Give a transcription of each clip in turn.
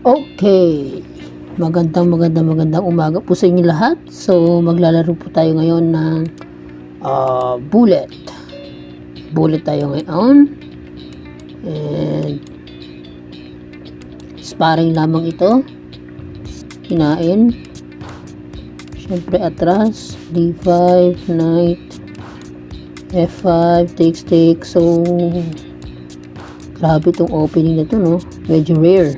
Okay. Magandang umaga po sa inyo lahat. So, maglalaro po tayo ngayon ng bullet. Bullet tayo ngayon. And sparring lamang ito. Kinain. Siyempre atras. D5, knight. F5, take. So, grabe itong opening na ito, no? Medyo rare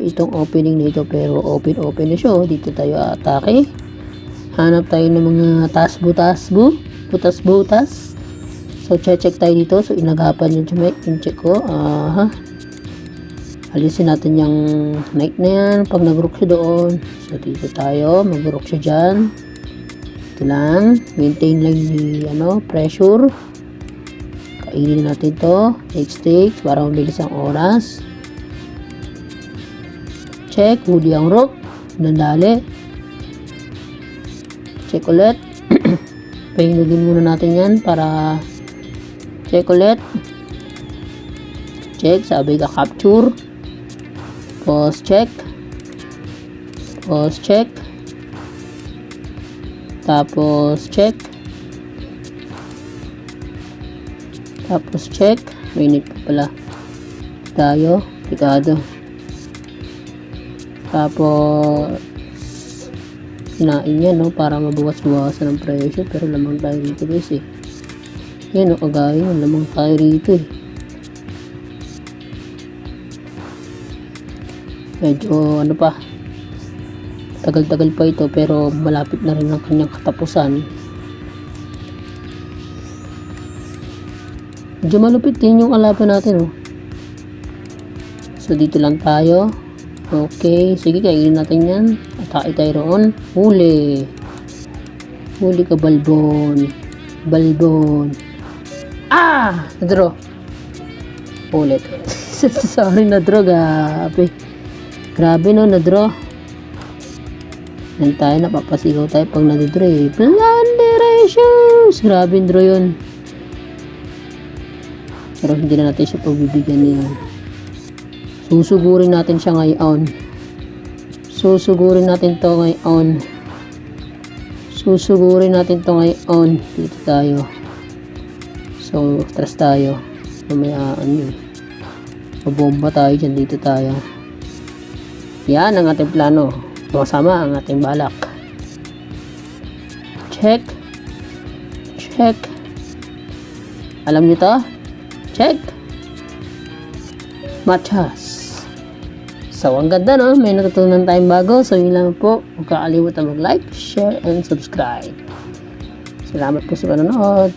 itong opening na ito, pero open na siya. Dito tayo atake, hanap tayo ng mga butas. So check tayo dito. So inagapan yung check ko. Alisin natin yung knight na yan pag nag-rook siya doon. So dito tayo, mag-rook siya dyan. Ito lang, maintain lang yung pressure. Kainin natin to, take para mabilis ang oras. Check, huli ang rook, nandali. Check ulit. Pahinugin muna natin yan para check ulit. Check, sabi ka capture. Pause check. Tapos check. Minute pa pala tayo, pikado. Tapos kinain yan, no, para mabawas-bawasan ng pressure, pero lamang tayo rito guys yan, no, kagaya yun, lamang tayo rito medyo pa, tagal-tagal pa ito, pero malapit na rin ang kanyang katapusan. Medyo malupit din yung kalaban natin, so dito lang tayo. Okay, sige, kainin natin yan. Atake tayo roon. Huli ka, balbon. Nadraw. Ulit. Sorry, nadraw. Grabe, no, nadraw. Yan tayo, napapasigaw tayo pag nadraw Blunderations. Grabe yung draw yun. Pero hindi na natin siya pagbibigyan niya. Susugurin natin siya ngayon. Susugurin natin to ngayon. Dito tayo. So, atras tayo. Mamaya, mabomba tayo dyan. Dito tayo. Yan ang ating plano. Masama ang ating balak. Check. Alam nyo to? Check. Machas. So, ang ganda, no? May natutunan tayong bago. So, yun lang po. Huwag kakalimutan mag-like, share, and subscribe. Salamat po sa panonood.